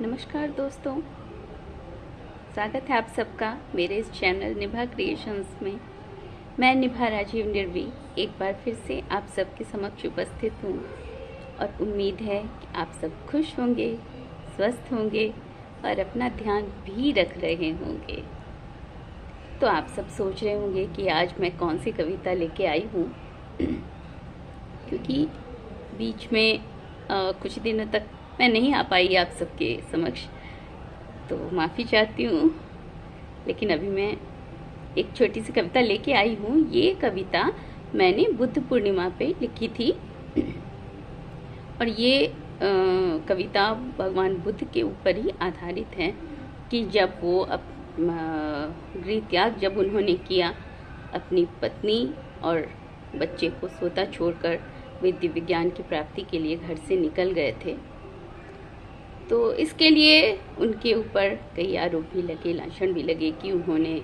नमस्कार दोस्तों, स्वागत है आप सबका मेरे इस चैनल निभा क्रिएशंस में। मैं निभा राजीव निर्वी एक बार फिर से आप सबके समक्ष उपस्थित हूँ और उम्मीद है कि आप सब खुश होंगे, स्वस्थ होंगे और अपना ध्यान भी रख रहे होंगे। तो आप सब सोच रहे होंगे कि आज मैं कौन सी कविता लेके आई हूँ, क्योंकि बीच में कुछ दिनों तक मैं नहीं आ पाई आप सबके समक्ष, तो माफ़ी चाहती हूँ। लेकिन अभी मैं एक छोटी सी कविता लेके आई हूँ। ये कविता मैंने बुद्ध पूर्णिमा पे लिखी थी और ये कविता भगवान बुद्ध के ऊपर ही आधारित है कि जब वो गृह त्याग जब उन्होंने किया, अपनी पत्नी और बच्चे को सोता छोड़कर विद्या विज्ञान की प्राप्ति के लिए घर से निकल गए थे। तो इसके लिए उनके ऊपर कई आरोप भी लगे, लांछन भी लगे कि उन्होंने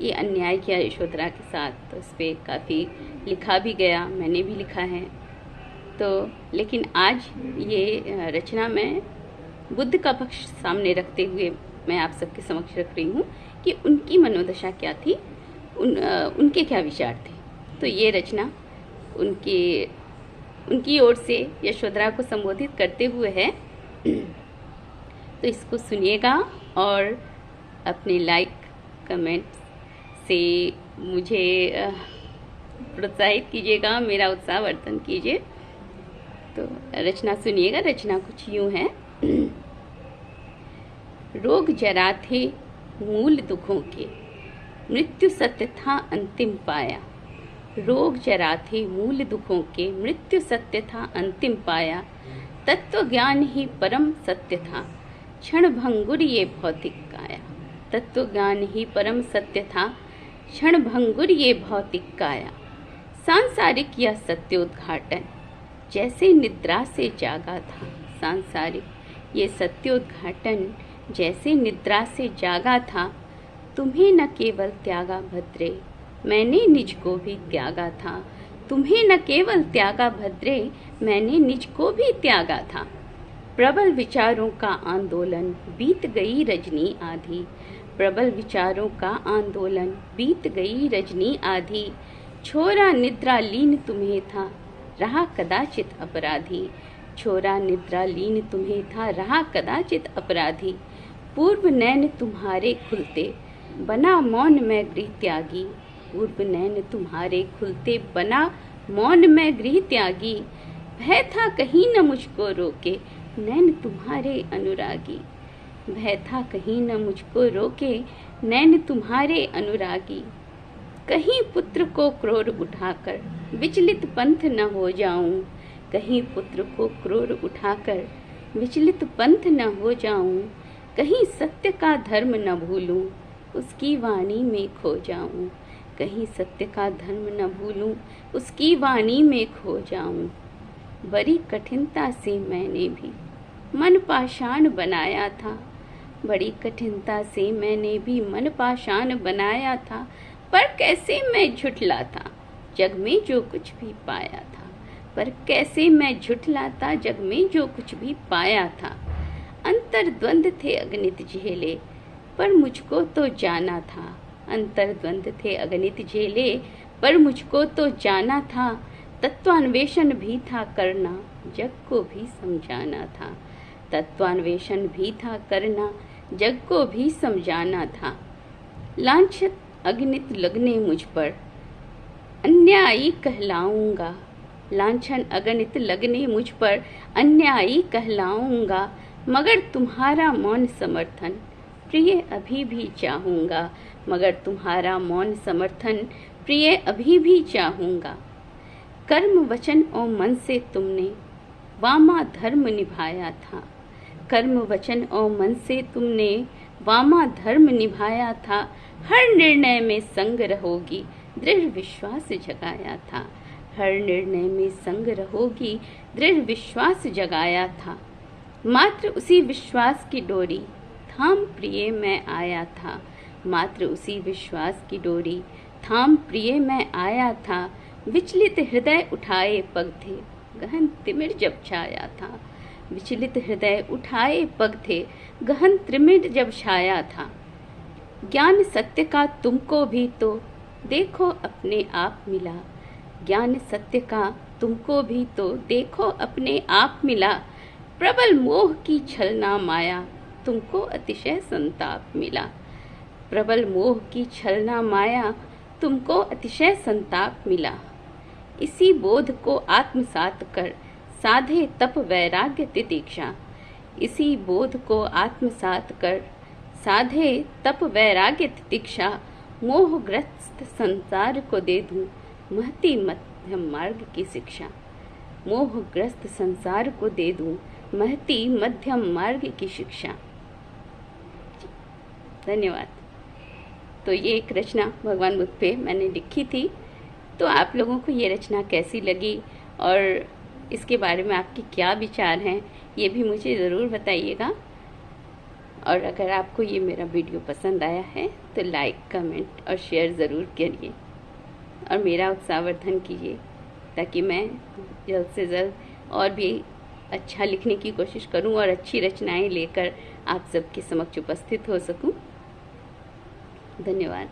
ये अन्याय किया यशोधरा के साथ। तो इस पर काफ़ी लिखा भी गया, मैंने भी लिखा है। तो लेकिन आज ये रचना मैं बुद्ध का पक्ष सामने रखते हुए मैं आप सबके समक्ष रख रही हूँ कि उनकी मनोदशा क्या थी, उनके क्या विचार थे। तो ये रचना उनकी ओर से यशोधरा को संबोधित करते हुए है। तो इसको सुनिएगा और अपने लाइक कमेंट से मुझे प्रोत्साहित कीजिएगा, मेरा उत्साहवर्धन कीजिए। तो रचना सुनिएगा। रचना कुछ यूं है। रोग जरा थे मूल दुखों के, मृत्यु सत्य था अंतिम पाया। रोग जरा थे मूल दुखों के, मृत्यु सत्य था अंतिम पाया। तत्व ज्ञान ही परम सत्य था, क्षण भंगुर ये भौतिक काया। तत्व ज्ञान ही परम सत्य था, क्षण भंगुर ये भौतिक काया। सांसारिक यह सत्योद्घाटन जैसे निद्रा से जागा था। सांसारिक ये सत्योद्घाटन जैसे निद्रा से जागा था। तुम्हें न केवल त्यागा भद्रे, मैंने निज को भी त्यागा था। तुम्हें न केवल त्यागा भद्रे, मैंने निज को भी त्यागा था। प्रबल विचारों का आंदोलन बीत गई रजनी आधी। प्रबल विचारों का आंदोलन बीत गई रजनी आधी। छोरा निद्रा लीन तुम्हें था, रहा कदाचित अपराधी। छोरा निद्रा लीन तुम्हें था, रहा कदाचित अपराधी। पूर्व नैन तुम्हारे खुलते, बना मौन में गृह त्यागी। पूर्व नैन तुम्हारे खुलते, बना मौन में गृह त्यागी। भय था कहीं न मुझको रोके, नैन तुम्हारे अनुरागी। भय था कहीं न मुझको रोके, नैन तुम्हारे अनुरागी। कहीं पुत्र को क्रोध उठाकर विचलित पंथ न हो जाऊं। कहीं पुत्र को क्रोध उठाकर विचलित पंथ न हो जाऊं। कहीं सत्य का धर्म न भूलूं, उसकी वाणी में खो जाऊं। कहीं सत्य का धर्म न भूलूं, उसकी वाणी में खो जाऊं। बड़ी कठिनता से मैंने भी मन पाषाण बनाया था। बड़ी कठिनता से मैंने भी मन पाषाण बनाया था। पर कैसे मैं झुठलाता जग में जो कुछ भी पाया था। पर कैसे मैं झुठलाता जग में जो कुछ भी पाया था। अंतर्द्वंद थे अगणित झेले, पर मुझको तो जाना था। अंतर्द्वंद थे अगणित झेले, पर मुझको तो जाना था। तत्वान्वेषण भी था करना, जग को भी समझाना था। तत्वान्वेषण भी था करना, जग को भी समझाना था। लांछन अगणित लगने मुझ पर, अन्यायी कहलाऊंगा। लांछन अगणित लगने मुझ पर, अन्यायी कहलाऊंगा। मगर तुम्हारा मौन समर्थन प्रिय अभी भी चाहूँगा। मगर तुम्हारा मौन समर्थन प्रिय अभी भी चाहूँगा। कर्म वचन और मन से तुमने वामा धर्म निभाया था। कर्म वचन और मन से तुमने वामा धर्म निभाया था। हर निर्णय में संग रहोगी, दृढ़ विश्वास जगाया था। हर निर्णय में संग रहोगी, दृढ़ विश्वास जगाया था। मात्र उसी विश्वास की डोरी थाम प्रिय मैं आया था। मात्र उसी विश्वास की डोरी थाम प्रिय मैं आया था। विचलित हृदय उठाए पग थे, गहन तिमिर जब छाया था। विचलित हृदय उठाए पग थे, गहन त्रिमिढ़ जब छाया था। ज्ञान सत्य का तुमको भी तो देखो अपने आप मिला, ज्ञान सत्य का तुमको भी तो देखो अपने आप मिला। प्रबल मोह की छलना माया तुमको अतिशय संताप मिला, प्रबल मोह की छलना माया तुमको अतिशय संताप मिला। इसी बोध को आत्मसात कर साधे तप वैराग्य तितीक्षा, इसी बोध को आत्मसात कर साधे तप वैराग्य तितीक्षा। मोहग्रस्त संसार को दे दूं महती मध्यम मार्ग की शिक्षा, मोहग्रस्त संसार को दे दूं महती मध्यम मार्ग की शिक्षा। धन्यवाद। तो ये एक रचना भगवान बुद्ध पे मैंने लिखी थी। तो आप लोगों को ये रचना कैसी लगी और इसके बारे में आपके क्या विचार हैं, ये भी मुझे ज़रूर बताइएगा। और अगर आपको ये मेरा वीडियो पसंद आया है तो लाइक, कमेंट और शेयर ज़रूर करिए और मेरा उत्साहवर्धन कीजिए, ताकि मैं जल्द से जल्द और भी अच्छा लिखने की कोशिश करूं और अच्छी रचनाएं लेकर आप सबके समक्ष उपस्थित हो सकूं। धन्यवाद।